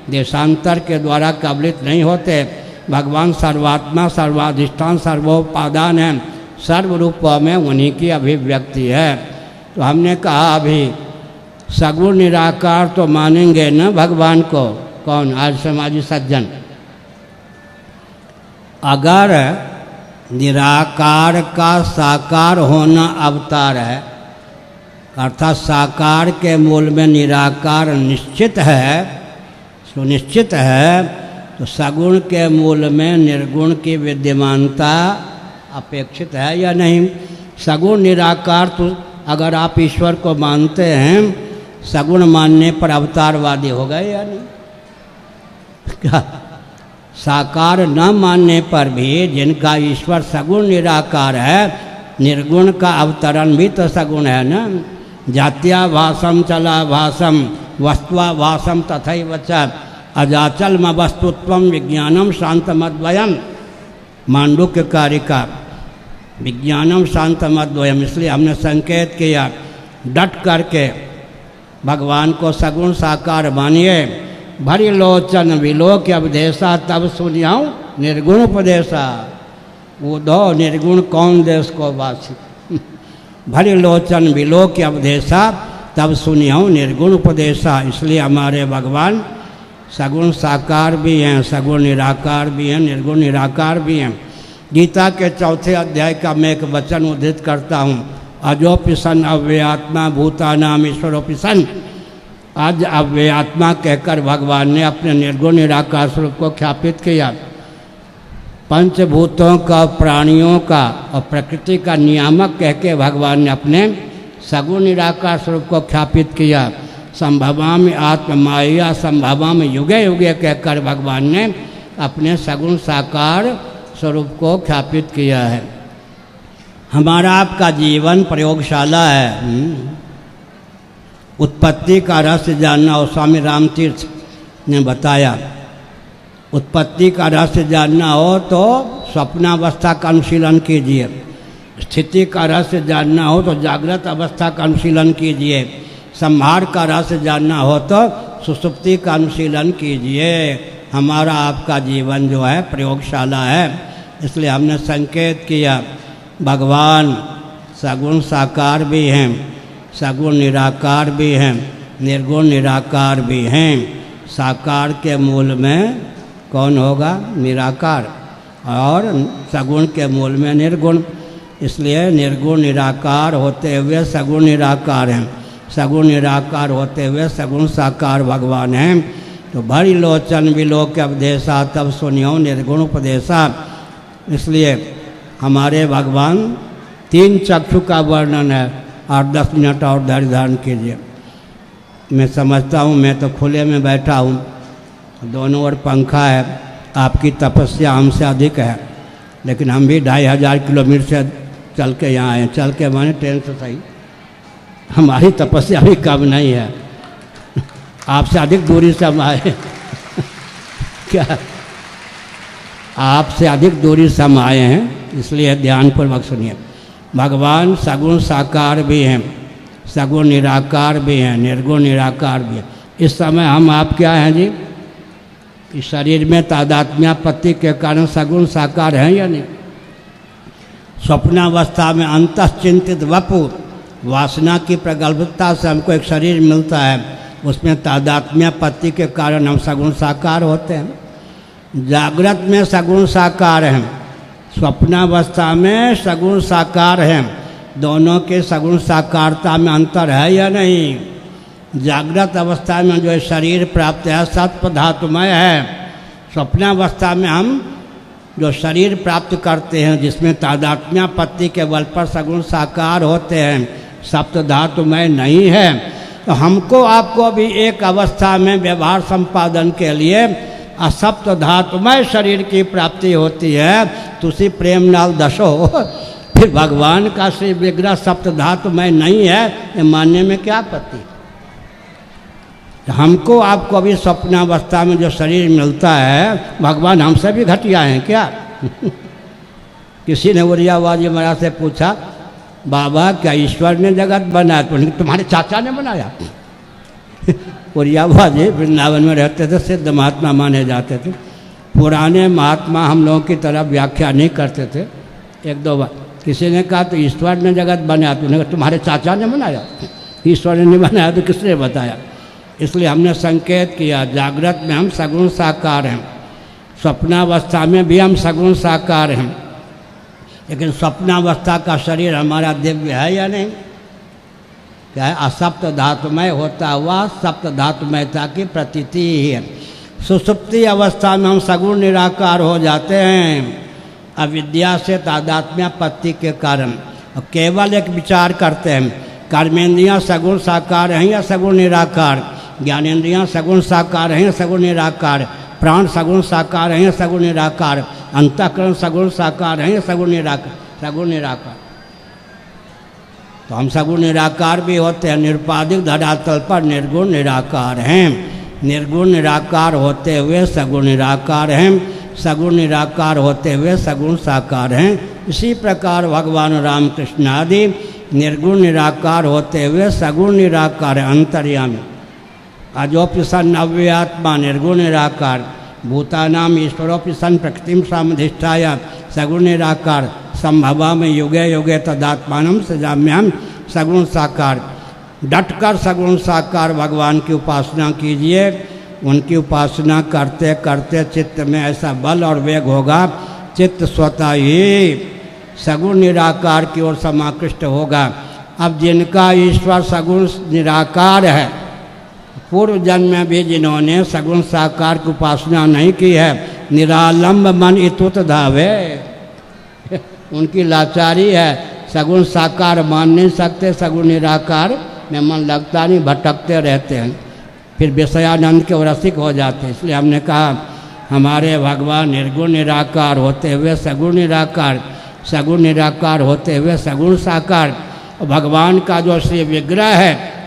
देशांतर के द्वारा कबलित नहीं होते। भगवान सर्वात्मा सर्वाधिष्ठान सर्वोपादान हैं, सर्व रूपों में उन्हीं की अभिव्यक्ति है। तो हमने कहा अभी सगुण निराकार तो मानेंगे न भगवान को। कौन? आज समाजी सज्जन। अगर निराकार का साकार होना अवतार है, अर्थात साकार के मूल में निराकार निश्चित है, सुनिश्चित है, तो सगुण के मूल में निर्गुण की विद्यमानता अपेक्षित है या नहीं? सगुण निराकार तो अगर आप ईश्वर को मानते हैं, सगुण मानने पर अवतारवादी हो गए या नहीं? क्या? साकार न मानने पर भी जिनका ईश्वर सगुण निराकार है, निर्गुण का अवतरण भी तो सगुण है ना। जात्या भाषम चला भाषम वस्तुआ भाषम तथैव च अजाचल म वस्तुत्वम विज्ञानम शांतमद्वयम। मांडुक्य कारिका विज्ञानम शांतमद्वयम। इसलिए हमने संकेत किया, डट करके भगवान को सगुण साकार मानिए। भरी लोचन विलोक अवधेशा तब सुनियाऊँ निर्गुण उपदेशा। वो दो निर्गुण कौन देश को वासी। भरी लोचन विलोक अवधेशा तब सुनियाऊँ निर्गुण उपदेशा। इसलिए हमारे भगवान सगुण साकार भी हैं, सगुण निराकार भी हैं, निर्गुण निराकार भी हैं। गीता के 4 अध्याय का मैं एक वचन उद्धृत करता हूँ, अजोपिसन अव्ययात्मा भूतानाम ईश्वरोपि सन। आज अव्ययात्मा कहकर भगवान ने अपने निर्गुण निराकार स्वरूप को ख्यापित किया। पंचभूतों का, प्राणियों का और प्रकृति का नियामक कह के भगवान ने अपने सगुण निराकार स्वरूप को ख्यापित किया। संभवा में आत्ममाया संभवा में युगे युगे कहकर भगवान ने अपने सगुण साकार स्वरूप को ख्यापित किया है। हमारा आपका जीवन प्रयोगशाला है। उत्पत्ति का रहस्य जानना हो, स्वामी रामतीर्थ ने बताया। उत्पत्ति का रहस्य जानना हो तो स्वप्नावस्था का अनुशीलन कीजिए। स्थिति का रहस्य जानना हो तो जागृत अवस्था का अनुशीलन कीजिए। संहार का रहस्य जानना हो तो सुसुप्ति का अनुशीलन कीजिए। हमारा आपका जीवन जो है प्रयोगशाला है। इसलिए हमने संकेत किया, भगवान सगुण साकार भी हैं, सगुण निराकार भी हैं, निर्गुण निराकार भी हैं। साकार के मूल में कौन होगा? निराकार। और सगुण के मूल में निर्गुण। इसलिए निर्गुण निराकार होते हुए सगुण निराकार हैं, सगुण निराकार होते हुए सगुण साकार भगवान हैं। तो भरी लोचन विलोक उपदेशा तब सुनियो निर्गुण उपदेशा। इसलिए हमारे भगवान 3 चक्षु का वर्णन है। 8-10 मिनट और धैर्य धारण कीजिए। मैं समझता हूँ, मैं तो खुले में बैठा हूँ, दोनों ओर पंखा है, आपकी तपस्या हमसे अधिक है, लेकिन हम भी 2500 किलोमीटर से चल के यहाँ आए। चल के माने ट्रेन से सही, हमारी तपस्या भी कम नहीं है। आपसे अधिक दूरी से हम आए क्या? आपसे अधिक दूरी से हम आए हैं, इसलिए ध्यानपूर्वक सुनिए। भगवान सगुण साकार भी हैं, सगुण निराकार भी हैं, निर्गुण निराकार भी हैं। इस समय हम आप क्या हैं जी? इस शरीर में तादात्म्यापत्ति के कारण सगुण साकार हैं या नहीं? स्वप्नावस्था में अंतश्चिंतित वपु, वासना की प्रगल्भता से हमको एक शरीर मिलता है, उसमें तादात्म्यापत्ति के कारण हम सगुण साकार होते हैं। जागृत में सगुण साकार हैं, स्वप्नावस्था में सगुण साकार हैं। दोनों के सगुण साकारता में अंतर है या नहीं? जागृत अवस्था में जो शरीर प्राप्त है सत्व धातुमय है। स्वप्नावस्था में हम जो शरीर प्राप्त करते हैं जिसमें तादात्म्यापत्ति के बल पर सगुण साकार होते हैं, सप्त धातुमय नहीं है। तो हमको आपको भी एक अवस्था में व्यवहार संपादन के लिए असप्त धातुमय शरीर की प्राप्ति होती है। तुसी प्रेम नाल दशो, फिर भगवान का श्री विग्रह सप्त धातुमय नहीं है, ये मानने में क्या आपत्ति? हमको आपको अभी स्वप्नावस्था में जो शरीर मिलता है, भगवान हमसे भी घटिया हैं क्या? किसी ने उरियाबाजी महाराज से पूछा, बाबा क्या ईश्वर ने जगत बनाया? तो तुम्हारे चाचा ने बनाया। उरियाबाजी वृंदावन में रहते थे, सिद्ध महात्मा माने जाते थे। पुराने महात्मा हम लोगों की तरफ व्याख्या नहीं करते थे। 1-2 बार किसी ने कहा तो ईश्वर ने जगत बनाया, तो उन्होंने कहा तुम्हारे चाचा ने बनाया। ईश्वर ने नहीं बनाया तो किसने बताया? इसलिए हमने संकेत किया, जागृत में हम सगुण साकार हैं, स्वप्नावस्था में भी हम सगुण साकार हैं। लेकिन स्वप्नावस्था का शरीर हमारा दिव्य है या नहीं? क्या है? असप्त धातुमय होता हुआ सप्त धातुमयता की प्रतीति ही है। सुसुप्ति अवस्था में हम सगुण निराकार हो जाते हैं, अविद्या से तादात्म्यापत्ति के कारण। और केवल एक विचार करते हैं, कर्मेंद्रियां सगुण साकार हैं या सगुण निराकार, ज्ञानेंद्रियां सगुण साकार हैं या सगुण निराकार, प्राण सगुण साकार हैं या सगुण निराकार, अंतःकरण सगुण साकार हैं या सगुण निराकार? सगुण निराकार। तो हम सगुण निराकार भी होते हैं, निरुपाधिक धरातल पर निर्गुण निराकार हैं। निर्गुण निराकार होते हुए सगुण निराकार हैं, सगुण निराकार होते हुए सगुण साकार हैं। इसी प्रकार भगवान रामकृष्ण आदि निर्गुण निराकार होते हुए सगुण निराकार है, अंतर्यामी। अजोपि सन अव्ययात्मा निर्गुण निराकार, भूतानाम ईश्वरोपि सन प्रकृतिम सामधिष्ठाय सगुण निराकार, संभवा में युगे युगे तदात्मानम सजाम्याम सगुण साकार। डटकर सगुण साकार भगवान की उपासना कीजिए। उनकी उपासना करते करते चित्त में ऐसा बल और वेग होगा, चित्त स्वतः ही सगुण निराकार की ओर समाकृष्ट होगा। अब जिनका ईश्वर सगुण निराकार है, पूर्व जन्म में भी जिन्होंने सगुण साकार की उपासना नहीं की है, निरालंब मन इतुत धावे, उनकी लाचारी है। सगुण साकार मान नहीं सकते, सगुण निराकार में मन लगता नहीं, भटकते रहते हैं, फिर विषयानंद के रसिक हो जाते हैं। इसलिए हमने कहा हमारे भगवान निर्गुण निराकार होते हुए सगुण निराकार, सगुण निराकार होते हुए सगुण साकार। भगवान का जो श्री विग्रह है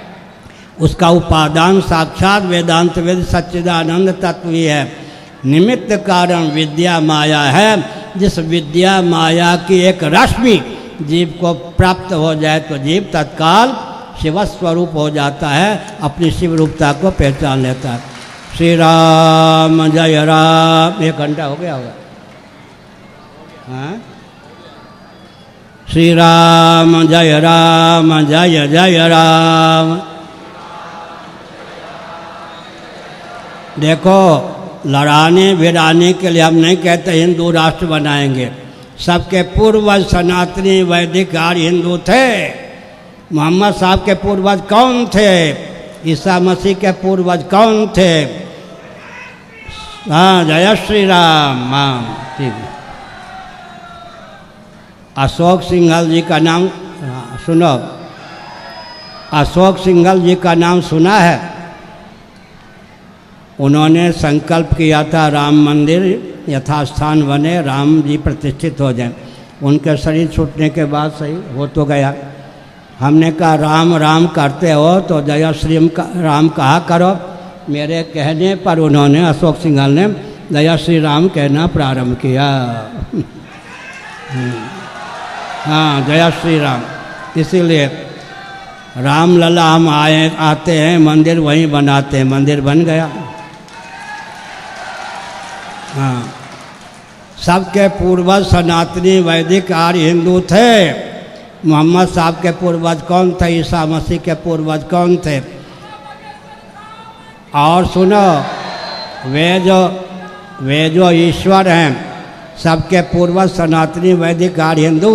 उसका उपादान साक्षात वेदांत वेद सच्चिदानंद तत्व ही है। निमित्त कारण विद्या माया है। जिस विद्या माया की एक रश्मि जीव को प्राप्त हो जाए तो जीव तत्काल शिव स्वरूप हो जाता है, अपनी शिव रूपता को पहचान लेता है। श्री राम जय राम। 1 घंटा हो गया होगा? हाँ, श्री राम जय राम, जय जय राम। देखो, लड़ाने भिड़ाने के लिए हम नहीं कहते हिंदू राष्ट्र बनाएंगे। सबके पूर्वज सनातनी वैदिक आर्य हिंदू थे। मोहम्मद साहब के पूर्वज कौन थे? ईसा मसीह के पूर्वज कौन थे? हाँ, जय श्री राम। हाँ ठीक है। अशोक सिंघल जी का नाम सुनो, अशोक सिंघल जी का नाम सुना है? उन्होंने संकल्प किया था राम मंदिर यथास्थान बने, राम जी प्रतिष्ठित हो जाए। उनके शरीर छूटने के बाद सही हो तो गया। हमने कहा राम राम करते हो तो जय श्री राम कहा करो। मेरे कहने पर उन्होंने, अशोक सिंघल ने, जय श्री राम कहना प्रारंभ किया। हाँ, जय श्री राम। इसीलिए राम लला हम आते हैं, मंदिर वहीं बनाते हैं, मंदिर बन गया। हाँ, सबके पूर्वज सनातनी वैदिक आर्य हिंदू थे। मोहम्मद साहब के पूर्वज कौन थे? ईसा मसीह के पूर्वज कौन थे? और सुनो, वे जो ईश्वर हैं, सबके पूर्वज सनातनी वैदिक आर्य हिंदू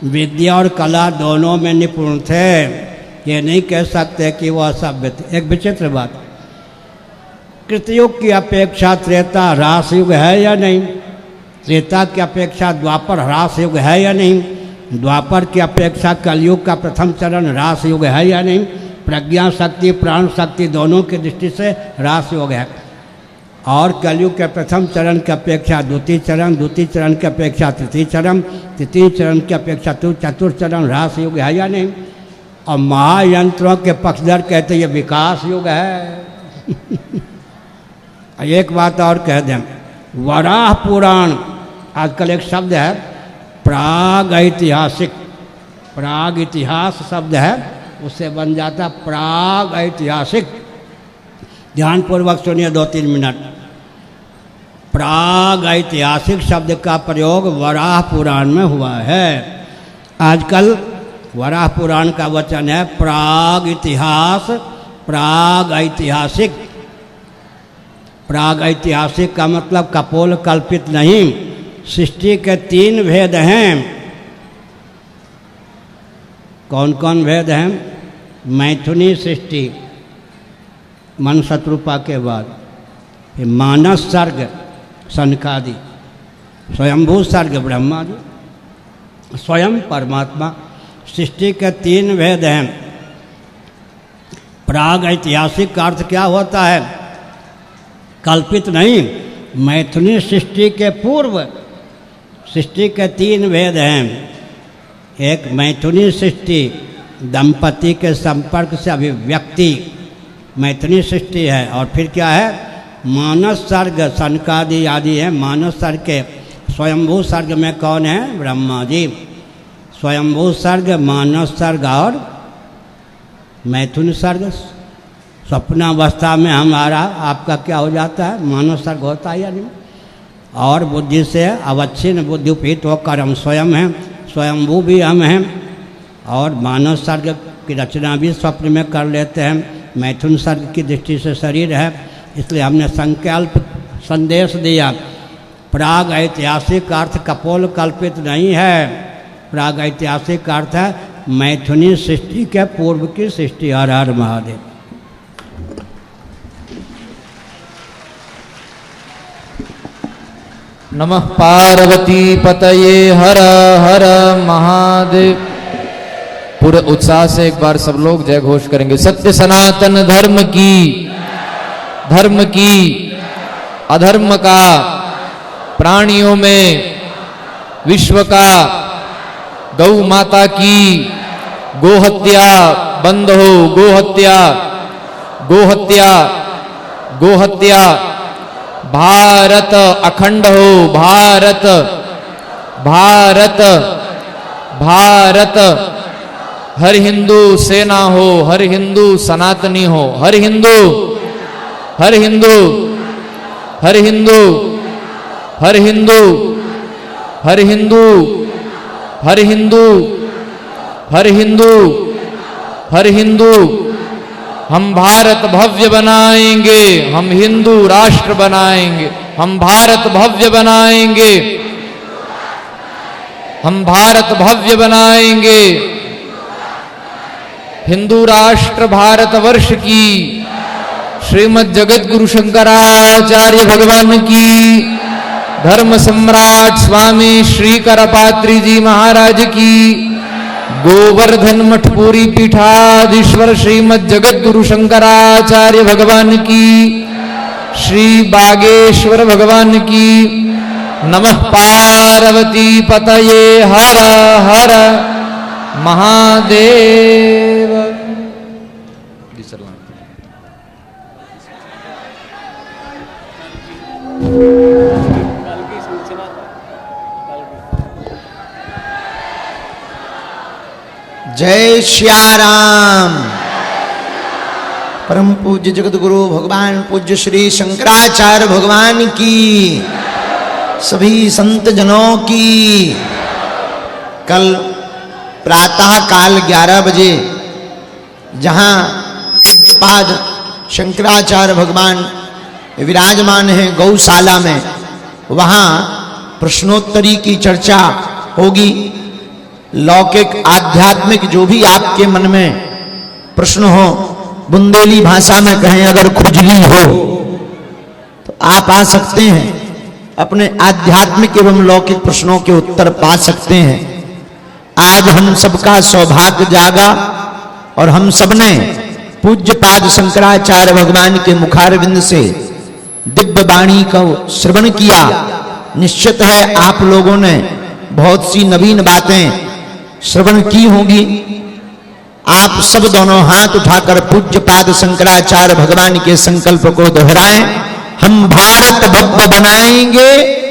विद्या और कला दोनों में निपुण थे। ये नहीं कह सकते कि वह सभ्य थे। एक विचित्र बात, कृतयुग की अपेक्षा त्रेता ह्रास युग है या नहीं? त्रेता की अपेक्षा द्वापर ह्रास युग है या नहीं? द्वापर की अपेक्षा कलयुग का प्रथम चरण ह्रास युग है या नहीं? प्रज्ञा शक्ति प्राण शक्ति दोनों की दृष्टि से ह्रास युग है। और कलयुग के प्रथम चरण की अपेक्षा द्वितीय चरण, द्वितीय चरण की अपेक्षा तृतीय चरण, तृतीय चरण की अपेक्षा चतुर्थ चरण ह्रास युग है या नहीं? और महायंत्रों के पक्षधर कहते ये विकास युग है। एक बात और कह दें, वराह पुराण, आजकल एक शब्द है प्राग ऐतिहासिक, प्राग इतिहास शब्द है, उससे बन जाता प्राग ऐतिहासिक। ध्यानपूर्वक सुनिए 2-3 मिनट। प्राग ऐतिहासिक शब्द का प्रयोग वराह पुराण में हुआ है। आजकल वराह पुराण का वचन है प्राग इतिहास, प्राग ऐतिहासिक। प्राग ऐतिहासिक का मतलब कपोल कल्पित नहीं। सृष्टि के 3 भेद हैं। कौन कौन भेद हैं? मैथुनी सृष्टि, मन शत्रुपा के बाद, फिर मानस सर्ग सनकादि, स्वयंभू सर्ग ब्रह्मा जी, स्वयं परमात्मा। सृष्टि के 3 भेद हैं। प्राग ऐतिहासिक का अर्थ क्या होता है? कल्पित नहीं, मैथुनी सृष्टि के पूर्व। सृष्टि के 3 भेद हैं। एक मैथुनी सृष्टि, दंपति के संपर्क से अभिव्यक्ति, मैथुनी सृष्टि है। और फिर क्या है? मानस सर्ग, सनकादि आदि है मानस सर्ग के। स्वयंभू सर्ग में कौन है? ब्रह्मा जी। स्वयंभू सर्ग, मानस सर्ग और मैथुन सर्ग। स्वप्नावस्था में हमारा आपका क्या हो जाता है? मानस सर्ग होता है या नहीं? और बुद्धि से अवच्छिन्न बुद्धि उपहित होकर हम स्वयं हैं, स्वयंभू भी हम हैं। और मानव सर्ग की रचना भी स्वप्न में कर लेते हैं। मैथुन सर्ग की दृष्टि से शरीर है, इसलिए हमने संकल्प संदेश दिया। प्राग ऐतिहासिक अर्थ कपोल कल्पित नहीं है। प्राग ऐतिहासिक अर्थ है मैथुनी सृष्टि के पूर्व की सृष्टि। हर हर महादेव। नमः पार्वती पतये हर हर महादेव। पूरे उत्साह से एक बार सब लोग जय घोष करेंगे। सत्य सनातन धर्म की, धर्म की अधर्म का, प्राणियों में विश्व का, गौ माता की गोहत्या बंद हो। गोहत्या, गोहत्या, गोहत्या। भारत अखंड हो। भारत, भारत, भारत। हर हिंदू सेना हो, हर हिंदू सनातनी हो, हर हिंदू, हर हिंदू, हर हिंदू, हर हिंदू, हर हिंदू, हर हिंदू, हर हिंदू, हर हिंदू। हम भारत भव्य बनाएंगे, हम हिंदू राष्ट्र बनाएंगे। हम भारत भव्य बनाएंगे, हम भारत भव्य बनाएंगे। हिंदू राष्ट्र भारतवर्ष की श्रीमद् जगत गुरु शंकराचार्य भगवान की, धर्म सम्राट स्वामी श्री करपात्री जी महाराज की, गोवर्धन मठपुरी पीठाधीश्वर श्रीमद् जगत गुरु शंकराचार्य भगवान की, श्री बागेश्वर भगवान की। नमः पार्वती पतये हर हर महादेव। जय श्याराम। परम पूज्य जगत गुरु भगवान पूज्य श्री शंकराचार्य भगवान की, सभी संत जनों की। कल प्रातः काल 11 बजे जहाँ पूज्यपाद शंकराचार्य भगवान विराजमान हैं गौशाला में, वहाँ प्रश्नोत्तरी की चर्चा होगी। लौकिक आध्यात्मिक जो भी आपके मन में प्रश्न हो, बुंदेली भाषा में कहें अगर खुजली हो तो आप आ सकते हैं, अपने आध्यात्मिक एवं लौकिक प्रश्नों के उत्तर पा सकते हैं। आज हम सबका सौभाग्य जागा और हम सबने पूज्यपाद शंकराचार्य भगवान के मुखारविंद से दिव्य वाणी का श्रवण किया। निश्चित है आप लोगों ने बहुत सी नवीन बातें श्रवण की होगी। आप सब दोनों हाथ उठाकर पूज्यपाद शंकराचार्य भगवान के संकल्प को दोहराएं। हम भारत भव्य बनाएंगे,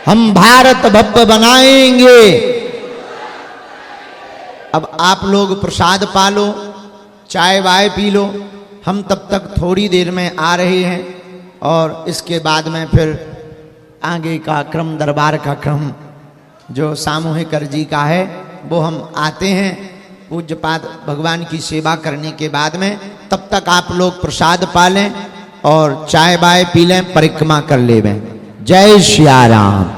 हम भारत भव्य बनाएंगे। अब आप लोग प्रसाद पा लो, चाय वाय पी लो। हम तब तक थोड़ी देर में आ रहे हैं और इसके बाद में फिर आगे का क्रम, दरबार का क्रम जो सामूहिक अर्जी का है वो हम आते हैं पूज्यपाद भगवान की सेवा करने के बाद में। तब तक आप लोग प्रसाद पा लें और चाय बाय पी लें, परिक्रमा कर लें। जय श्री राम।